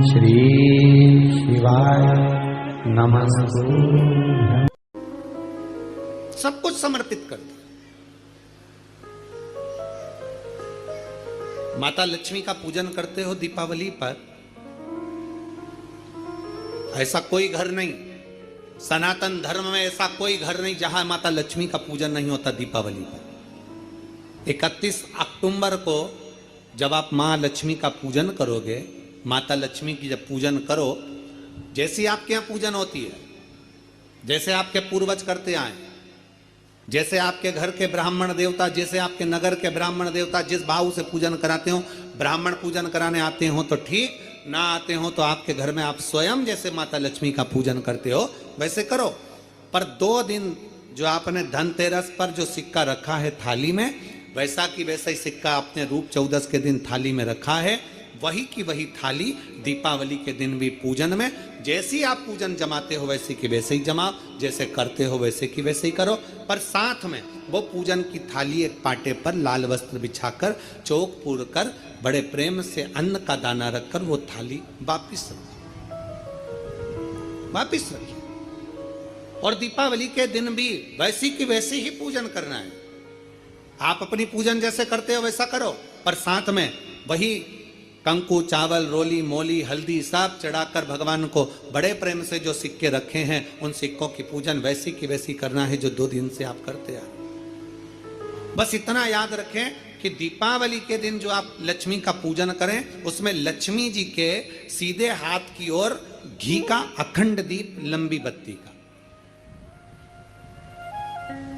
श्री शिवाय नमस्तुभ्यं। सब कुछ समर्पित कर दिया। माता लक्ष्मी का पूजन करते हो दीपावली पर, ऐसा कोई घर नहीं, सनातन धर्म में ऐसा कोई घर नहीं जहां माता लक्ष्मी का पूजन नहीं होता दीपावली पर। 31 अक्टूबर को जब आप मां लक्ष्मी का पूजन करोगे, माता लक्ष्मी की जब पूजन करो, जैसी आपके यहां पूजन होती है, जैसे आपके पूर्वज करते आए, जैसे आपके घर के ब्राह्मण देवता, जैसे आपके नगर के ब्राह्मण देवता जिस भाव से पूजन कराते हो, ब्राह्मण पूजन कराने आते हो तो ठीक, ना आते हो तो आपके घर में आप स्वयं जैसे माता लक्ष्मी का पूजन करते हो वैसे करो। पर 2 दिन जो आपने धनतेरस पर जो सिक्का रखा है थाली में, वैसा की वैसा ही सिक्का आपने रूप 14 के दिन थाली में रखा है, वही की वही थाली दीपावली के दिन भी पूजन में जैसी आप पूजन जमाते हो वैसे की वैसे ही जमाओ, जैसे करते हो वैसे की वैसे ही करो। पर साथ में वो पूजन की थाली एक पाटे पर लाल वस्त्र बिछाकर, चौक पूर कर, बड़े प्रेम से अन्न का दाना रखकर वो थाली वापिस रखिए। और दीपावली के दिन भी वैसी की वैसे ही पूजन करना है। आप अपनी पूजन जैसे करते हो वैसा करो, पर साथ में वही कंकु, चावल, रोली, मोली, हल्दी सब चढ़ाकर भगवान को बड़े प्रेम से जो सिक्के रखे हैं उन सिक्कों की पूजन वैसी की वैसी करना है जो 2 दिन से आप करते आ। बस इतना याद रखें कि दीपावली के दिन जो आप लक्ष्मी का पूजन करें, उसमें लक्ष्मी जी के सीधे हाथ की ओर घी का अखंड दीप, लंबी बत्ती का,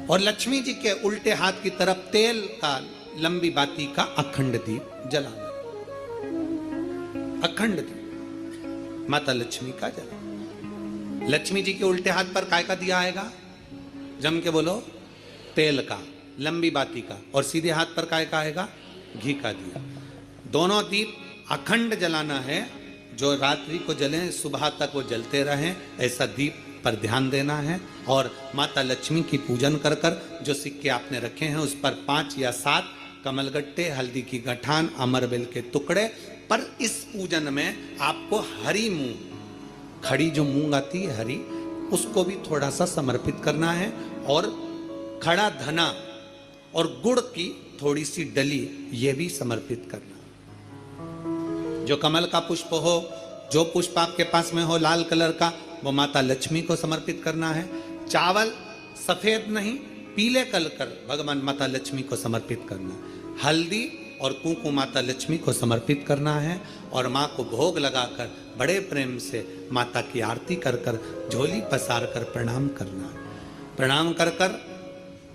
और लक्ष्मी जी के उल्टे हाथ की तरफ तेल का लंबी बाती का अखंड दीप जलाना। अखंड दीप माता लक्ष्मी का जला। लक्ष्मी जी के उल्टे हाथ पर काय का दिया आएगा? जम के बोलो, तेल का, लंबी बाती का, और सीधे हाथ पर काय का आएगा? घी का दिया। दोनों दीप अखंड जलाना है, जो रात्रि को जले सुबह तक वो जलते रहें, ऐसा दीप पर ध्यान देना है। और माता लक्ष्मी की पूजन कर कर जो सिक्के आपने रखे हैं उस पर 5 या 7 कमलगट्टे, हल्दी की गठान, अमरबेल के टुकड़े। पर इस पूजन में आपको हरी मूंग, खड़ी जो मूंग आती है हरी, उसको भी थोड़ा सा समर्पित करना है, और खड़ा धना और गुड़ की थोड़ी सी डली ये भी समर्पित करना। जो कमल का पुष्प हो, जो पुष्प आपके पास में हो लाल कलर का, वो माता लक्ष्मी को समर्पित करना है। चावल सफेद नहीं, पीले कलर कर भगवान माता लक्ष्मी को समर्पित करना। हल्दी और कुंकु माता लक्ष्मी को समर्पित करना है, और माँ को भोग लगाकर बड़े प्रेम से माता की आरती कर कर, झोली पसार कर प्रणाम करना है। प्रणाम कर कर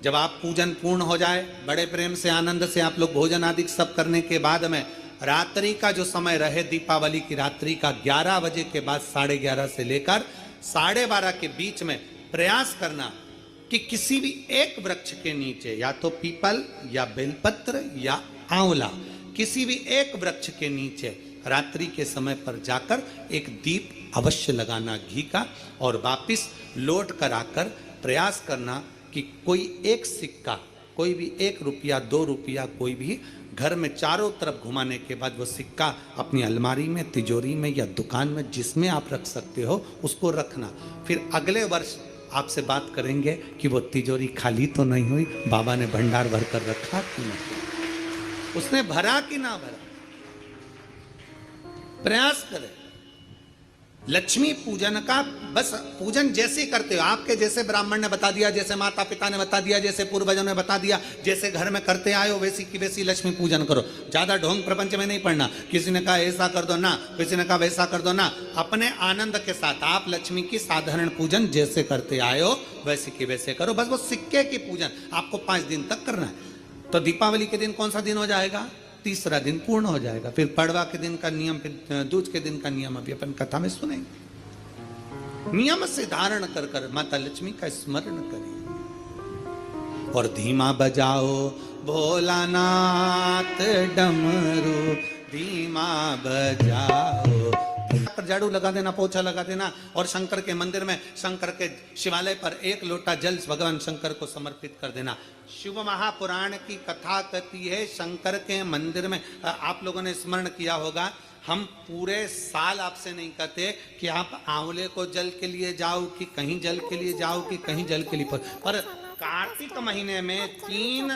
जब आप पूजन पूर्ण हो जाए, बड़े प्रेम से आनंद से आप लोग भोजन आदि सब करने के बाद में रात्रि का जो समय रहे, दीपावली की रात्रि का 11 बजे के बाद 11:30 से लेकर 12:30 के बीच में प्रयास करना कि किसी भी एक वृक्ष के नीचे, या तो पीपल या बेलपत्र या आंवला, किसी भी एक वृक्ष के नीचे रात्रि के समय पर जाकर एक दीप अवश्य लगाना घी का, और वापिस लौट कर आकर प्रयास करना कि कोई एक सिक्का, कोई भी 1 रुपया 2 रुपया, कोई भी घर में चारों तरफ घुमाने के बाद वो सिक्का अपनी अलमारी में, तिजोरी में या दुकान में जिसमें आप रख सकते हो उसको रखना। फिर अगले वर्ष आपसे बात करेंगे कि वो तिजोरी खाली तो नहीं हुई, बाबा ने भंडार भर कर रखा कि नहीं, उसने भरा कि ना भरा। प्रयास करें लक्ष्मी पूजन का। बस पूजन जैसे करते हो, आपके जैसे ब्राह्मण ने बता दिया, जैसे माता पिता ने बता दिया, जैसे पूर्वजों ने बता दिया, जैसे घर में करते आए हो वैसी की वैसी लक्ष्मी पूजन करो। ज्यादा ढोंग प्रपंच में नहीं पड़ना, किसी ने कहा ऐसा कर दो ना, किसी ने कहा वैसा कर दो ना। अपने आनंद के साथ आप लक्ष्मी की साधारण पूजन जैसे करते आए हो वैसे की वैसे करो। बस वो सिक्के की पूजन आपको 5 दिन तक करना है। तो दीपावली के दिन कौन सा दिन हो जाएगा? 3रा दिन पूर्ण हो जाएगा। फिर पड़वा के दिन का नियम, फिर दूज के दिन का नियम अभी अपन कथा में सुनेंगे। नियम से धारण कर कर माता लक्ष्मी का स्मरण करिए। और धीमा बजाओ भोलानाथ डमरू, धीमा बजाओ। पर झाड़ू लगा देना, पोछा लगा देना, और शंकर के मंदिर में, शंकर के शिवालय पर 1 लोटा जल भगवान शंकर को समर्पित कर देना। शिव महापुराण की कथा कहती है, शंकर के मंदिर में आप लोगों ने स्मरण किया होगा, हम पूरे साल आपसे नहीं कहते कि आप आंवले को जल के लिए जाओ कि कहीं जल के लिए जाओ कि कहीं जल के लिए, पर कार्तिक महीने में 3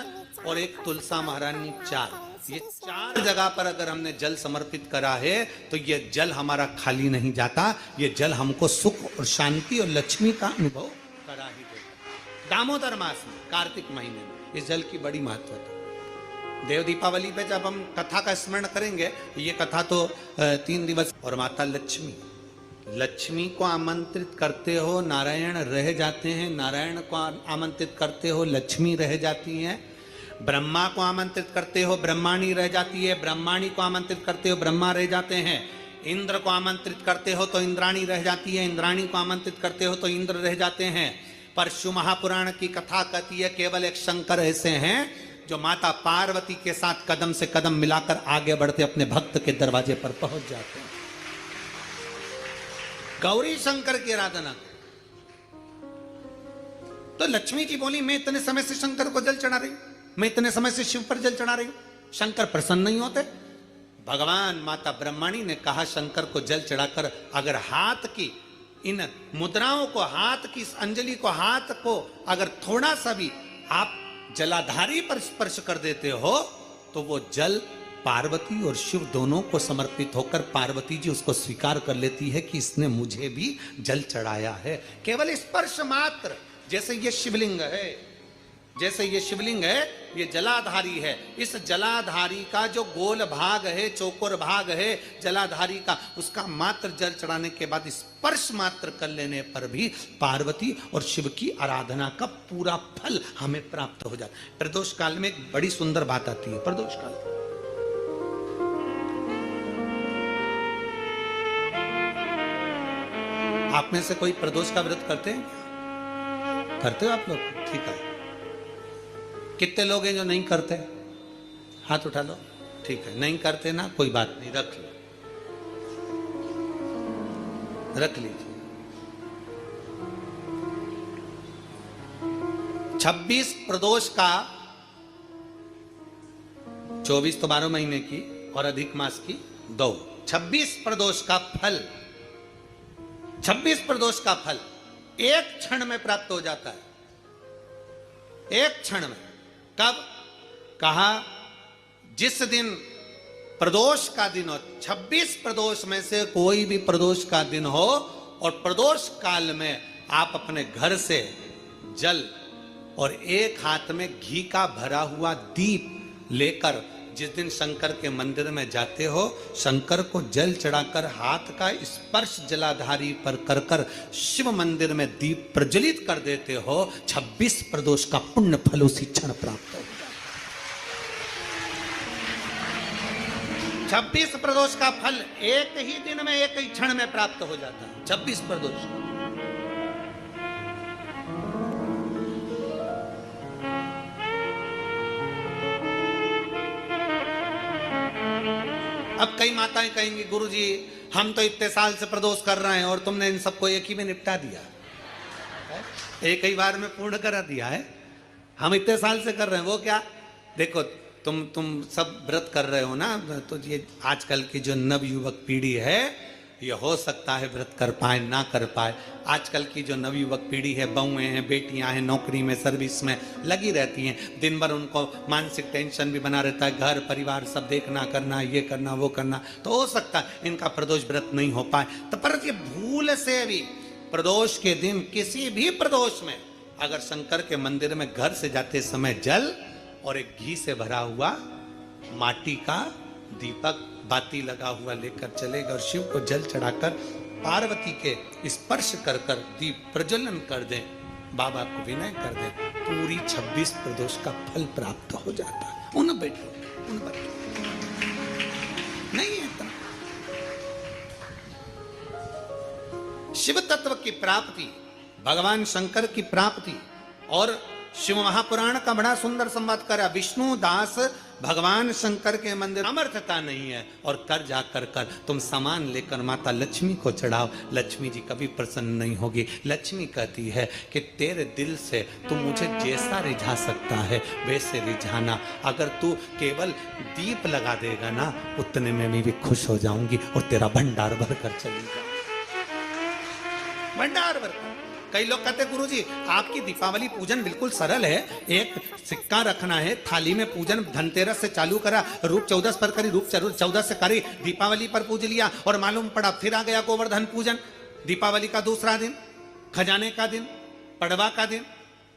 और 1 तुलसा महारानी 4, ये 4 जगह पर अगर हमने जल समर्पित करा है तो ये जल हमारा खाली नहीं जाता, ये जल हमको सुख और शांति और लक्ष्मी का अनुभव करा ही देता। दामोदर मास में कार्तिक महीने में इस जल की बड़ी महत्वता। देव दीपावली पे जब हम कथा का स्मरण करेंगे, ये कथा तो 3 दिवस। और माता लक्ष्मी, लक्ष्मी को आमंत्रित करते हो नारायण रह जाते हैं, नारायण को आमंत्रित करते हो लक्ष्मी रह जाती हैं, ब्रह्मा को आमंत्रित करते हो ब्रह्माणी रह जाती है, ब्रह्माणी को आमंत्रित करते हो ब्रह्मा रह जाते हैं, इंद्र को आमंत्रित करते हो तो इंद्राणी रह जाती है, इंद्राणी को आमंत्रित करते हो तो इंद्र रह जाते हैं। पर शिव महापुराण की कथा कहती है केवल एक शंकर ऐसे हैं जो माता पार्वती के साथ कदम से कदम मिलाकर आगे बढ़ते अपने भक्त के दरवाजे पर पहुंच जाते हैं। गौरी शंकर की आराधना। तो लक्ष्मी जी बोली मैं इतने समय से शंकर को जल चढ़ा रही हूं, मैं इतने समय से शिव पर जल चढ़ा रही हूं, शंकर प्रसन्न नहीं होते। भगवान माता ब्रह्माणी ने कहा शंकर को जल चढ़ाकर अगर हाथ की इन मुद्राओं को, हाथ की इस अंजलि को, हाथ को अगर थोड़ा सा भी आप जलाधारी पर स्पर्श कर देते हो तो वो जल पार्वती और शिव दोनों को समर्पित होकर पार्वती जी उसको स्वीकार कर लेती है कि इसने मुझे भी जल चढ़ाया है। केवल स्पर्श मात्र। जैसे ये शिवलिंग है, जैसे ये शिवलिंग है, ये जलाधारी है। इस जलाधारी का जो गोल भाग है, चौकोर भाग है जलाधारी का, उसका मात्र जल चढ़ाने के बाद स्पर्श मात्र कर लेने पर भी पार्वती और शिव की आराधना का पूरा फल हमें प्राप्त हो जाता है। प्रदोष काल में एक बड़ी सुंदर बात आती है। प्रदोष काल आप में से कोई प्रदोष का व्रत करते हैं? करते हो आप लोग? ठीक है। कितने लोग हैं जो नहीं करते? हाथ उठा लो। ठीक है, नहीं करते ना, कोई बात नहीं, रख लो, रख लीजिए। 26 प्रदोष का, 24 तो 12 महीने की और अधिक मास की 2, 26 प्रदोष का फल, 26 प्रदोष का फल एक क्षण में प्राप्त हो जाता है। एक क्षण में। कब? कहा जिस दिन प्रदोष का दिन हो, 26 प्रदोष में से कोई भी प्रदोष का दिन हो और प्रदोष काल में आप अपने घर से जल और एक हाथ में घी का भरा हुआ दीप लेकर जिस दिन शंकर के मंदिर में जाते हो, शंकर को जल चढ़ाकर हाथ का स्पर्श जलाधारी पर कर कर शिव मंदिर में दीप प्रज्वलित कर देते हो, 26 प्रदोष का पुण्य फल उसी क्षण प्राप्त हो जाता है। 26 प्रदोष का फल एक ही दिन में, एक ही क्षण में प्राप्त हो जाता है। 26 प्रदोष। अब कई माताएं कहेंगी गुरुजी हम तो इतने साल से प्रदोष कर रहे हैं और तुमने इन सबको एक ही में निपटा दिया, एक ही बार में पूर्ण करा दिया है। हम इतने साल से कर रहे हैं, वो क्या? देखो तुम सब व्रत कर रहे हो ना, तो ये आजकल की जो नव युवक पीढ़ी है ये हो सकता है व्रत कर पाए ना कर पाए। आजकल की जो नव युवक पीढ़ी है, बहुएं हैं, बेटियां हैं, नौकरी में सर्विस में लगी रहती हैं, दिन भर उनको मानसिक टेंशन भी बना रहता है, घर परिवार सब देखना करना, ये करना वो करना, तो हो सकता है इनका प्रदोष व्रत नहीं हो पाए। तो पर ये भूल से भी प्रदोष के दिन, किसी भी प्रदोष में अगर शंकर के मंदिर में घर से जाते समय जल और एक घी से भरा हुआ माटी का दीपक बाती लगा हुआ लेकर चलेगा और शिव को जल चढ़ाकर पार्वती के स्पर्श कर कर दीप प्रज्वलन कर दें, बाबा को विनय कर दें, पूरी 26 प्रदोष का फल प्राप्त हो जाता है। उन बेटों उन बच्चों नहीं है इतना। शिव तत्व की प्राप्ति, भगवान शंकर की प्राप्ति। और शिव महापुराण का बड़ा सुंदर संवाद करा। विष्णु दास भगवान शंकर के मंदिर अमर्थता नहीं है और कर जाकर कर तुम सामान लेकर माता लक्ष्मी को चढ़ाओ, लक्ष्मी जी कभी प्रसन्न नहीं होगी। लक्ष्मी कहती है कि तेरे दिल से तू मुझे जैसा रिझा सकता है वैसे रिझाना, अगर तू केवल दीप लगा देगा ना उतने में मैं भी खुश हो जाऊंगी और तेरा भंडार भर कर चली जाऊंगी, भंडार भर कर। कई लोग कहते गुरुजी आपकी दीपावली पूजन बिल्कुल सरल है, एक सिक्का रखना है, थाली में पूजन धनतेरस से चालू करा, रूप 14 पर करी, रूप 14 से करी, दीपावली पर पूज लिया और मालूम पड़ा फिर आ गया गोवर्धन पूजन, दीपावली का दूसरा दिन, खजाने का दिन, पड़वा का दिन,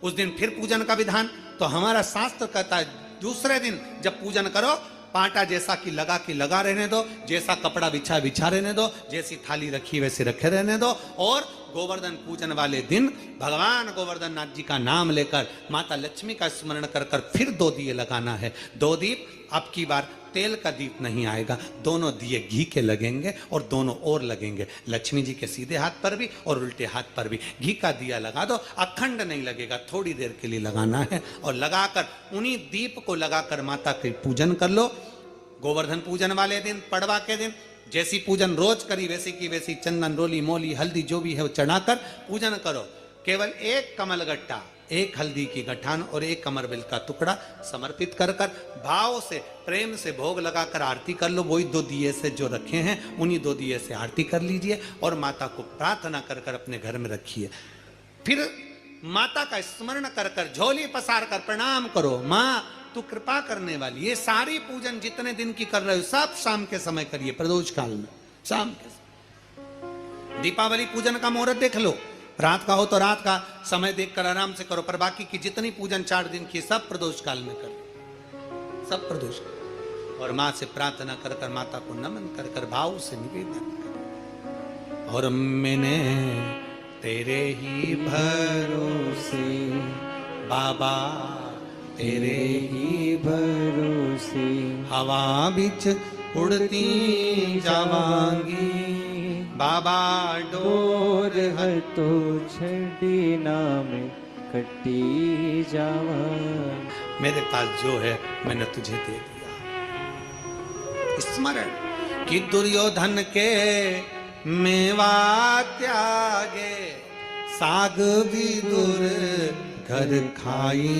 उस दिन फिर पूजन का विधान। तो हमारा शास्त्र कहता है दूसरे दिन जब पूजन करो पाटा जैसा कि लगा रहने दो, जैसा कपड़ा बिछा रहने दो, जैसी थाली रखी वैसे रखे रहने दो, और गोवर्धन पूजन वाले दिन भगवान गोवर्धन नाथ जी का नाम लेकर माता लक्ष्मी का स्मरण कर कर फिर 2 दिए लगाना है। 2 दीप, अब की बार तेल का दीप नहीं आएगा, दोनों दिए घी के लगेंगे और दोनों ओर लगेंगे, लक्ष्मी जी के सीधे हाथ पर भी और उल्टे हाथ पर भी। घी का दिया लगा दो, अखंड नहीं लगेगा, थोड़ी देर के लिए लगाना है, और लगाकर उन्हीं दीप को लगाकर माता के पूजन कर लो। गोवर्धन पूजन वाले दिन, पड़वा के दिन जैसी पूजन रोज करी वैसी की वैसी चंदन, रोली, मोली, हल्दी जो भी है वो चढ़ाकर पूजन करो। केवल एक कमल गट्टा, एक हल्दी की गठान और एक कमरबिल का टुकड़ा समर्पित कर कर भाव से प्रेम से भोग लगाकर आरती कर लो। वही 2 दिए से जो रखे हैं उन्हीं 2 दिए से आरती कर लीजिए और माता को प्रार्थना कर कर अपने घर में रखिए। फिर माता का स्मरण कर कर झोली पसार कर प्रणाम करो, माँ तू कृपा करने वाली। ये सारी पूजन जितने दिन की कर रहे हो सब शाम के समय करिए, प्रदोष काल में शाम के समय। दीपावली पूजन का मुहूर्त देख लो, रात का हो तो रात का समय देखकर आराम से करो, पर बाकी की जितनी पूजन 4 दिन की सब प्रदोष काल में करो, सब प्रदोष काल। और माँ से प्रार्थना कर कर माता को नमन कर कर भाव से निवेदन कर, और मैंने तेरे ही भरोसे बाबा, तेरे ही भरोसे हवा बिच उड़ती जावांगी, बाबा डोर हर तो छड़ी नाम कटी जावा। मेरे पास जो है मैंने तुझे दे दिया। स्मरण कि दुर्योधन के मेवा त्यागे, साग भी दूर घर खाई,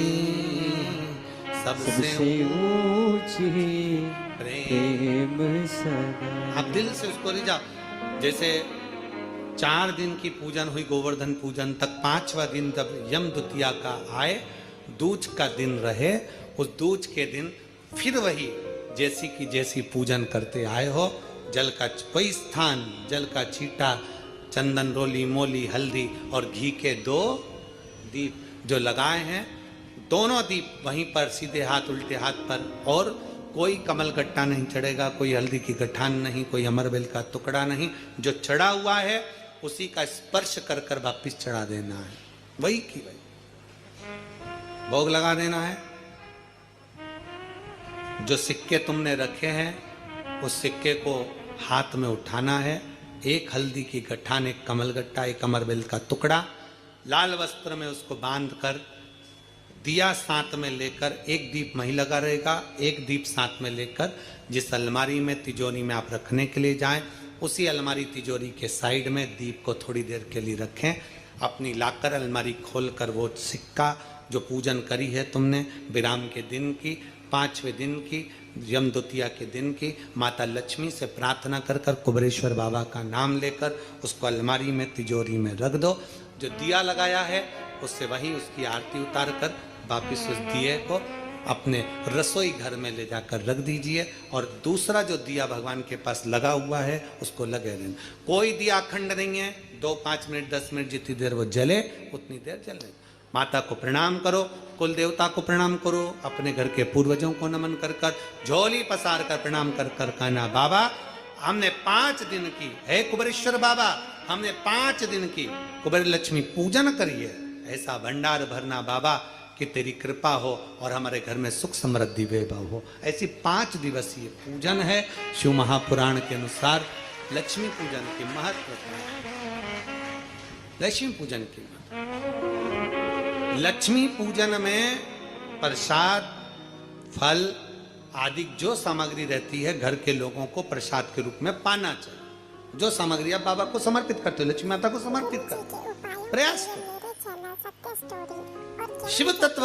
सबसे ऊंची प्रेम सदा। आप दिल से उसको ले जाओ। जैसे 4 दिन की पूजन हुई गोवर्धन पूजन तक, 5वां दिन जब यम द्वितीया का आए, दूज का दिन रहे, उस दूज के दिन फिर वही जैसी की जैसी पूजन करते आए हो, जल का वही स्थान, जल का छींटा, चंदन, रोली, मोली, हल्दी और घी के 2 दीप जो लगाए हैं, दोनों दीप वहीं पर सीधे हाथ उल्टे हाथ पर, और कोई कमल गट्टा नहीं चढ़ेगा, कोई हल्दी की गठान नहीं, कोई अमरबेल का टुकड़ा नहीं, जो चढ़ा हुआ है उसी का स्पर्श कर कर वापिस चढ़ा देना है, वही की वही भोग लगा देना है। जो सिक्के तुमने रखे हैं उस सिक्के को हाथ में उठाना है, एक हल्दी की गठान, एक कमल गट्टा, एक अमरबेल का टुकड़ा, लाल वस्त्र में उसको बांध कर दिया साथ में लेकर, एक दीप वहीं लगा रहेगा, एक दीप साथ में लेकर जिस अलमारी में तिजोरी में आप रखने के लिए जाएं, उसी अलमारी तिजोरी के साइड में दीप को थोड़ी देर के लिए रखें। अपनी लाकर अलमारी खोलकर वो सिक्का जो पूजन करी है तुमने विराम के दिन की, 5वें दिन की, यम द्वितीया के दिन की, माता लक्ष्मी से प्रार्थना कर कर कुबेरेश्वर बाबा का नाम लेकर उसको अलमारी में तिजोरी में रख दो। जो दिया लगाया है उससे वहीं उसकी आरती उतार कर वापिस उस दिए को अपने रसोई घर में ले जाकर रख दीजिए, और दूसरा जो दिया भगवान के पास लगा हुआ है उसको लगे रहना। कोई दिया अखंड नहीं है, 2, 5 मिनट 10 मिनट जितनी देर वो जले उतनी देर जले। माता को प्रणाम करो, कुल देवता को प्रणाम करो, अपने घर के पूर्वजों को नमन कर कर, झोली पसार कर प्रणाम कर कर कहना, बाबा हमने 5 दिन की, हे कुबेरेश्वर बाबा हमने 5 दिन की कुबेर लक्ष्मी पूजन करी है, ऐसा भंडार भरना बाबा कि तेरी कृपा हो और हमारे घर में सुख समृद्धि वैभव हो। ऐसी 5 दिवसीय पूजन है। शिव महापुराण के अनुसार लक्ष्मी पूजन के महत्व, लक्ष्मी पूजन की लक्ष्मी पूजन में प्रसाद, फल, आदि जो सामग्री रहती है घर के लोगों को प्रसाद के रूप में पाना चाहिए। जो सामग्री आप बाबा को समर्पित करते हो, लक्ष्मी माता को समर्पित करते हो, प्रयास करो। शिव तत्व